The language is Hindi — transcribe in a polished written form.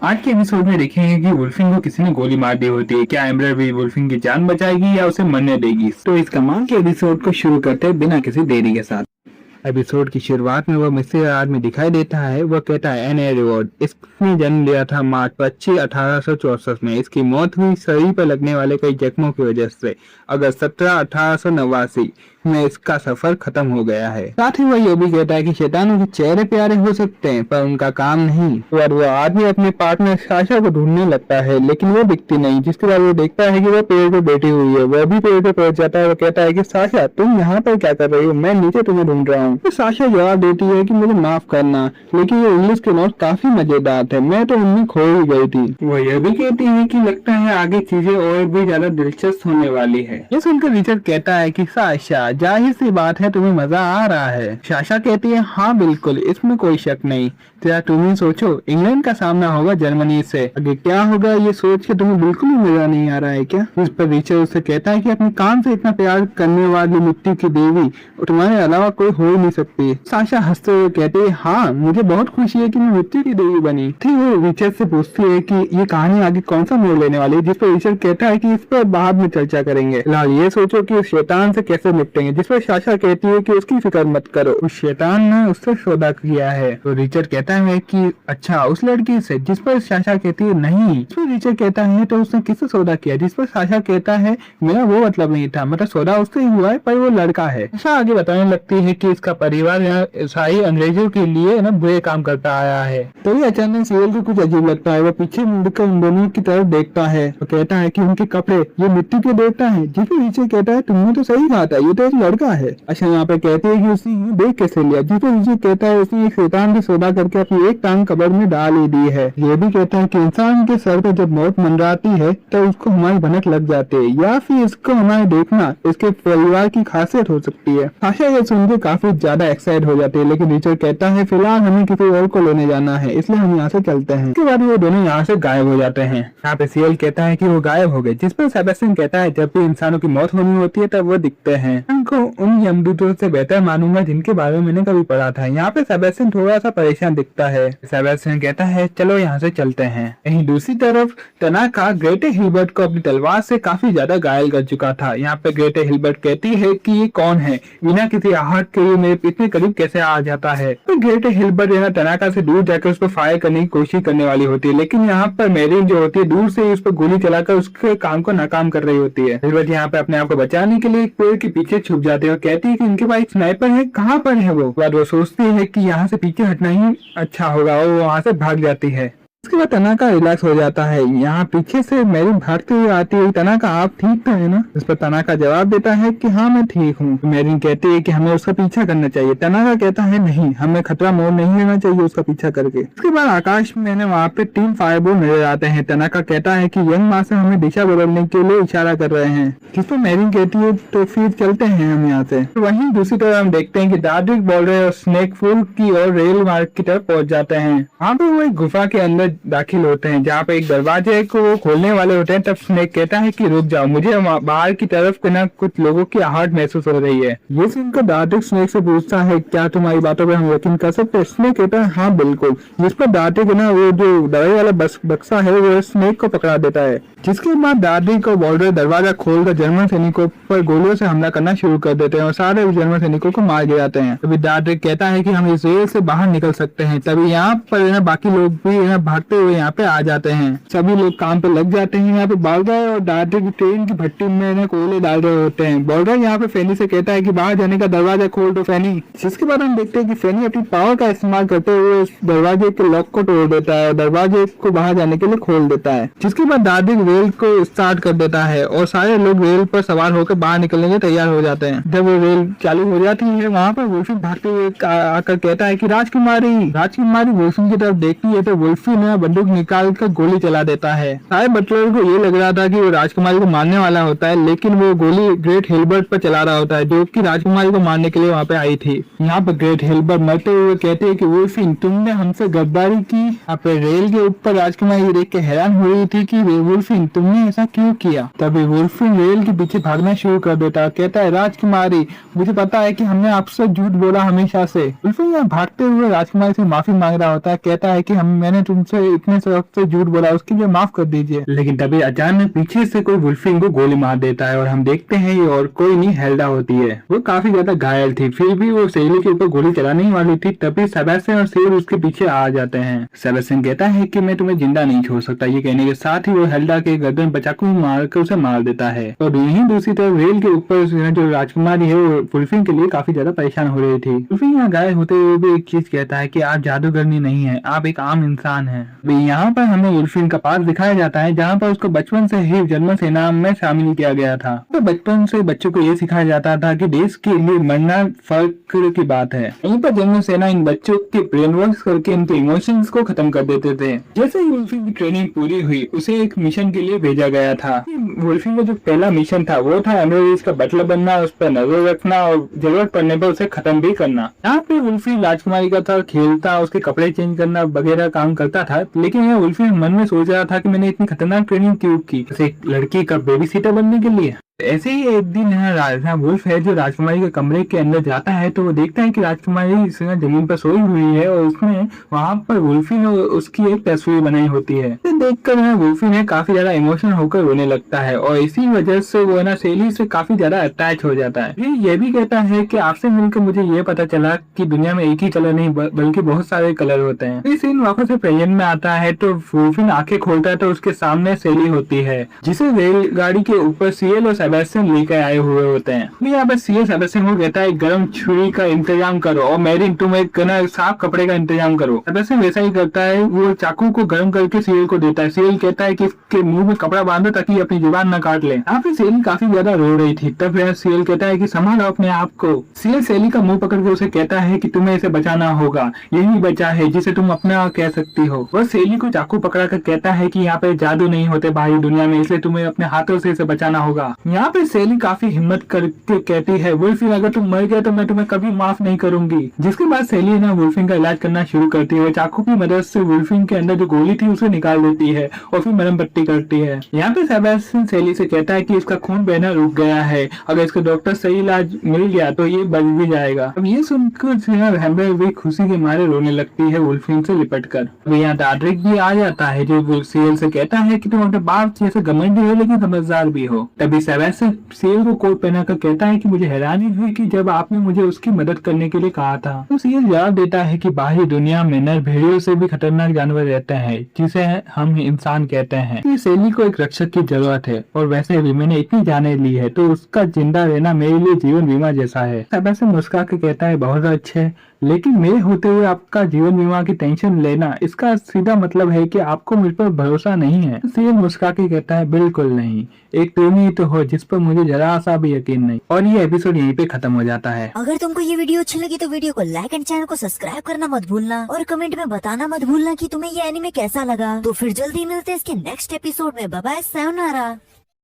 आज के एपिसोड में देखेंगे कि वुल्फिंग को किसी ने गोली मार दी होती है। क्या एम्बर भी वुल्फिंग की जान बचाएगी या उसे मरने देगी? तो इस कमाल के एपिसोड को शुरू करते हैं बिना किसी देरी के साथ। एपिसोड की शुरुआत में वह मिस्र आदमी दिखाई देता है। वह कहता है एन ए रिवॉर्ड। इसने जन्म लिया था मार्च 25, 1864 में। इसकी मौत हुई शरीर पर लगने वाले कई जख्मों की वजह से। अगस्त 17, 1889 में इसका सफर खत्म हो गया है। साथ ही वह यह भी कहता है कि शैतानों के चेहरे प्यारे हो सकते हैं पर उनका काम नहीं। और वह आदमी अपने पार्टनर साशा को ढूंढने लगता है लेकिन वो दिखती नहीं, जिसके बाद वो देखता है कि वह पेड़ पर बैठी हुई है। वह भी पेड़ पर पहुंच जाता है। वो कहता है कि साशा तुम यहाँ पर क्या कर रही हो, मैं नीचे तुम्हें ढूंढ रहा हूँ। तो साशा जवाब देती है कि मुझे माफ करना, लेकिन ये इंग्लिश के नोट काफी मजेदार थे, मैं तो उनमें खो ही गई थी। वो यह भी कहती है कि लगता है आगे चीजें और भी ज्यादा दिलचस्प होने वाली है। ये सुनकर रिचर्ड कहता है कि साशा जाहिर सी बात है तुम्हें मजा आ रहा है। साशा कहती है हाँ बिल्कुल, इसमें कोई शक नहीं। क्या तुम ही सोचो, इंग्लैंड का सामना होगा जर्मनी से, आगे क्या होगा ये सोच के तुम्हें बिल्कुल भी मजा नहीं आ रहा है क्या? इस पर रिचर्ड उससे कहता है कि अपने काम से इतना प्यार करने वाली मिट्टी की देवी तुम्हारे अलावा कोई हो ही नहीं सकती। साशा हंसते हुए कहती है हाँ मुझे बहुत खुशी है कि मैं मिट्टी की देवी बनी थी। वो रिचर्ड से पूछती है कि ये कहानी आगे कौन सा मोड़ लेने वाली है, जिस पर रिचर्ड कहता है कि इस पर बाद में चर्चा करेंगे, फिलहाल ये सोचो कि उस शैतान से कैसे निपटेंगे। जिस पर साशा कहती है कि उसकी फिक्र मत करो, उस शैतान ने उससे सौदा किया है। तो रिचर्ड कहता है कि अच्छा उस लड़की से, जिस पर साशा कहती है नहीं। इस पर रिचर्ड कहता है तो उसने किससे सौदा किया, जिस पर साशा कहता है मेरा वो मतलब नहीं था, मतलब सौदा उससे ही हुआ है पर वो लड़का है। साशा आगे बताने लगती है कि इसका परिवार यहाँ ईसाई अंग्रेजों के लिए ना बुरे काम करता आया है। तो ये अचानक सीरियल को कुछ अजीब लगता है। वो पीछे मुड़कर उन दोनों की तरफ देखता है और कहता है कि उनके कपड़े ये मिट्टी के देवता है। जिस पर रिचर्ड कहता है तुमने तो सही कहा था, ये तो एक लड़का है। अच्छा यहाँ पे कहती है कि उसने देख कैसे लिया, जिस पर रिचर्ड कहता है उसने एक शैतान की सौदा करके अपनी एक टांग कब्र में डाल ही दी है। ये भी कहता है कि इंसान के सर पर जब मौत मंडराती है तो उसको हमारी भनक लग जाती है या फिर इसको हमारे देखना इसके परिवार की खासियत हो सकती है। आशा ये सुनकर काफी ज्यादा एक्साइट हो जाती है, लेकिन रिचर्ड कहता है फिलहाल हमें किसी और को लेने जाना है, इसलिए हम यहाँ से चलते हैं। इसके बाद वो दोनों यहाँ से गायब हो जाते हैं। यहाँ पे सीएल कहता है कि वो गायब हो गए, जिस पर सेबेस्टियन कहता है जब भी इंसानों की मौत होनी होती है तब वो दिखते हैं। उनको उन यमदूतों से बेहतर मानूंगा जिनके बारे में मैंने कभी पढ़ा था। यहाँ पे सेबेस्टियन थोड़ा सा परेशान दिखता है। सेबेस्टियन कहता है चलो यहाँ से चलते हैं। यहीं दूसरी तरफ तनाका ग्रेटे हिलबर्ट को अपनी तलवार से काफी ज्यादा घायल कर चुका था। यहाँ पे ग्रेटे हिलबर्ट कहती है कि ये कौन है, बिना किसी आहट के ये मेरे इतने करीब कैसे आ जाता है। तो ग्रेटे हिलबर्ट यहाँ तनाका से दूर जाकर उसको फायर करने की कोशिश करने वाली होती है, लेकिन यहाँ पर मेरिन जो होती है दूर से उस पर गोली चलाकर उसके काम को नाकाम कर रही होती है। हिलबर्ट यहाँ पे अपने आप को बचाने के लिए एक पेड़ के पीछे छुप जाते हैं और कहती है कि इनके पास एक स्नाइपर है, कहाँ पर है वो? बाद वो सोचती है कि यहाँ से पीछे हटना ही अच्छा होगा और वो वहाँ से भाग जाती है। उसके बाद तनाका रिलैक्स हो जाता है। यहाँ पीछे से मेरिन भागते हुए आती है, तनाका आप ठीक तो है ना? इस पर तनाका जवाब देता है कि हाँ मैं ठीक हूँ। मेरिन कहती है कि हमें उसका पीछा करना चाहिए। तनाका कहता है नहीं, हमें खतरा मोड़ नहीं लेना चाहिए उसका पीछा करके। उसके बाद आकाश में वहाँ पे 3 फायरबॉल नजर आते हैं। तनाका कहता है कि यंग मास्टर हमें दिशा बदलने के लिए इशारा कर रहे हैं, जिस पर मेरिन कहती है तो फिर चलते हैं हम यहाँ से। वहीं दूसरी तरफ हम देखते हैं कि डार्ड्रिक बॉलरे और स्नेक फूल की और रेल मार्ग की तरफ पहुंच जाते हैं। वहाँ पे वो एक गुफा के अंदर दाखिल होते हैं जहाँ पे एक दरवाजे को वो खोलने वाले होते हैं। तब स्नेक कहता है कि रुक जाओ, मुझे बाहर की तरफ ना कुछ लोगों की आहट महसूस हो रही है। ये सुनकर डार्टिक स्नेक से पूछता है क्या तुम्हारी बातों पर हम यकीन कर सकते हैं? स्नेक कहता है हाँ बिल्कुल। जिस पर डार्टिक ना वो जो दवाई वाला बक्सा है वो स्नेक को पकड़ा देता है, जिसके बाद डार्टिक और बॉर्डर दरवाजा खोलकर जर्मन सैनिकों पर गोलियों से हमला करना शुरू कर देते हैं और सारे जर्मन सैनिकों को मार गिराते हैं। तभी डार्टिक कहता है कि हम इस रेल से बाहर निकल सकते हैं। तभी यहाँ पर बाकी लोग भी भागते हुए यहाँ पे आ जाते हैं। सभी लोग काम पे लग जाते हैं। यहाँ पे बॉर्डर और डार्टिक ट्रेन की भट्टी में कोयले डाल रहे होते हैं। बॉर्डर यहाँ पे फेनी से कहता है कि बाहर जाने का दरवाजा खोल दो फेनी, जिसके बाद हम देखते हैं कि फेनी अपनी पावर का इस्तेमाल करते हुए उस दरवाजे के लॉक को तोड़ देता है और दरवाजे को बाहर जाने के लिए खोल देता है। जिसके बाद डार्टिक रेल को स्टार्ट कर देता है और सारे लोग रेल पर सवार होकर बाहर निकलने के तैयार हो जाते हैं। जब वो रेल चालू हो जाती है वहाँ पर वुल्फी भागते हुए आकर कहता है कि राजकुमारी वुल्फी की तरफ देखती है तो वुल्फी ने बंदूक निकाल कर गोली चला देता है। सारे बटलर को ये लग रहा था कि वो राजकुमारी को मारने वाला होता है, लेकिन वो गोली ग्रेट हिलबर्ट पर चला रहा होता है जो कि राजकुमारी को मारने के लिए वहाँ पे आई थी। यहाँ पर ग्रेट हिलबर्ट मरते हुए कहते हैं कि वुल्फी तुमने हमसे गद्दारी की। आप रेल के ऊपर राजकुमारी देख के हैरान हो रही थी कि वुल्फी तुमने ऐसा क्यों किया। तभी वुल्फी रेल के पीछे भागना शुरू कर देता, कहता है राजकुमारी मुझे पता है कि हमने आपसे झूठ बोला हमेशा से। वुल्फी यहाँ भागते हुए राजकुमारी से माफी मांग रहा होता है, कहता है कि मैंने तुमसे इतने वक्त से झूठ बोला, उसके लिए माफ कर दीजिए। लेकिन तभी अचानक पीछे से कोई वुल्फिंग को गोली मार देता है और हम देखते हैं ये और कोई नहीं हेल्डा होती है। वो काफी ज्यादा घायल थी, फिर भी वो सेली के ऊपर गोली चलाने ही वाली थी, तभी सेबेस्टियन और सेल उसके पीछे आ जाते हैं। सेबेस्टियन कहता है कि मैं तुम्हें जिंदा नहीं छोड़ सकता। ये कहने के साथ ही वो हेल्डा के गर्दन पर चाकू मार कर उसे मार देता है। और यहीं दूसरी तरफ रेल के ऊपर जो राजकुमारी है वो वुल्फिंग के लिए काफी ज्यादा परेशान हो रही थी। वुल्फिंग यहाँ घायल होते हुए भी एक चीज कहता है कि आप जादूगरनी नहीं है, आप एक आम इंसान हैं। यहाँ पर हमें वुल्फिंग का पास दिखाया जाता है जहाँ पर उसको बचपन से ही जर्मन सेना में शामिल किया गया था। तो बचपन से बच्चों को ये सिखाया जाता था कि देश के लिए मरना फख्र की बात है। यहीं पर जर्मन सेना इन बच्चों के ब्रेन वॉश करके इनके इमोशंस को खत्म कर देते थे। जैसे ही वुल्फिंग की ट्रेनिंग पूरी हुई, उसे एक मिशन के लिए भेजा गया था। वुल्फिंग का जो पहला मिशन था वो था एमरेज का बटलर बनना, उस पर नजर रखना और जरूरत पड़ने पर उसे खत्म भी करना। यहाँ पे वुल्फिंग राजकुमारी का था, खेलता, उसके कपड़े चेंज करना वगैरह काम करता था। लेकिन यह वुल्फिंग मन में सोच रहा था कि मैंने इतनी खतरनाक ट्रेनिंग क्यों की, एक लड़की का बेबी सीटर बनने के लिए। ऐसे ही एक दिन यहाँ वुल्फ है जो राजकुमारी के कमरे के अंदर जाता है तो वो देखता है कि राजकुमारी जमीन पर सोई हुई है और उसमें वहाँ पर वुल्फिन और उसकी एक तस्वीर बनाई होती है। तो देखकर वुल्फिन है काफी ज्यादा इमोशनल होकर रोने लगता है और इसी वजह से वो ना सेली से काफी ज्यादा अटैच हो जाता है। फिर ये भी कहता है कि आपसे मिलकर मुझे ये पता चला कि दुनिया में एक ही कलर नहीं बल्कि बहुत सारे कलर होते हैं। इस सीन वापस से प्रेजेंट में आता है तो वुल्फिन आंखें खोलता है तो उसके सामने सेली होती है जिसे रेलगाड़ी के ऊपर सीएल और सेबेस्टियन लेकर आए हुए होते हैं। यहाँ पर सीएल सेबेस्टियन को कहता है गर्म छुरी का इंतजाम करो और मेरिन तुम एक साफ कपड़े का इंतजाम करो। सेबेस्टियन वैसा ही करता है, वो चाकू को गर्म करके सीएल को देता है। सीएल कहता है कि इसके मुंह में कपड़ा बांधो ताकि अपनी जुबान न काट ले। यहाँ पे सेली काफी ज्यादा रो रही थी, तब सीएल कहता है कि संभालो अपने आप को। सीएल सेली का मुंह पकड़ के उसे कहता है कि तुम्हें इसे बचाना होगा, यही बचा है जिसे तुम अपना कह सकती हो। वह सेली को चाकू पकड़ा कर कहता है कि यहाँ पे जादू नहीं होते बाहरी दुनिया में, इसलिए तुम्हें अपने हाथों से इसे बचाना होगा। यहाँ पे सेली काफी हिम्मत करके कहती है वुल्फिंग अगर तुम मर गए तो मैं तुम्हें कभी माफ नहीं करूंगी। जिसके बाद सेली ना वुल्फिंग का इलाज करना शुरू करती है। चाकू की मदद से वुल्फिंग के अंदर जो गोली थी उसे निकाल देती है और फिर मरहम पट्टी करती है। यहाँ पे सेबेस्टियन सेली से कहता है कि इसका खून बहना रुक गया है, अगर इसको डॉक्टर सही इलाज मिल गया तो ये बच भी जाएगा। अब ये सुनकर हेम्बर भी खुशी के मारे रोने लगती है वुल्फिंग से लिपट कर। अब यहाँ डाड्रिक भी आ जाता है जो सीएल से कहता है कि तुम अपने बाप जैसे घमंडी हो लेकिन समझदार भी हो। तभी सेबेस्टियन सीएल को कोट पहनाकर कहता है कि मुझे हैरानी हुई कि जब आपने मुझे उसकी मदद करने के लिए कहा था। तो सीएल जवाब देता है कि बाहरी दुनिया में नर भेड़ियों से भी खतरनाक जानवर रहते हैं जिसे हम इंसान कहते हैं। कि सेली को एक रक्षक की जरूरत है और वैसे भी मैंने इतनी जाने ली है तो उसका जिंदा रहना मेरे लिए जीवन बीमा जैसा है। सेबेस्टियन मुस्कुरा के कहता है बहुत अच्छे, लेकिन मेरे होते हुए आपका जीवन बीमा की टेंशन लेना इसका सीधा मतलब है कि आपको मुझ पर भरोसा नहीं है। सीएल मुस्कुरा के कहता है बिल्कुल नहीं, एक तुम ही तो हो जिस पर मुझे जरा सा भी यकीन नहीं। और ये एपिसोड यहीं पे खत्म हो जाता है। अगर तुमको ये वीडियो अच्छी लगी तो वीडियो को लाइक एंड चैनल को सब्सक्राइब करना मत भूलना और कमेंट में बताना मत भूलना कि तुम्हें ये एनीमे कैसा लगा। तो फिर जल्दी मिलते हैं इसके नेक्स्ट एपिसोड में। Bye bye, sayonara.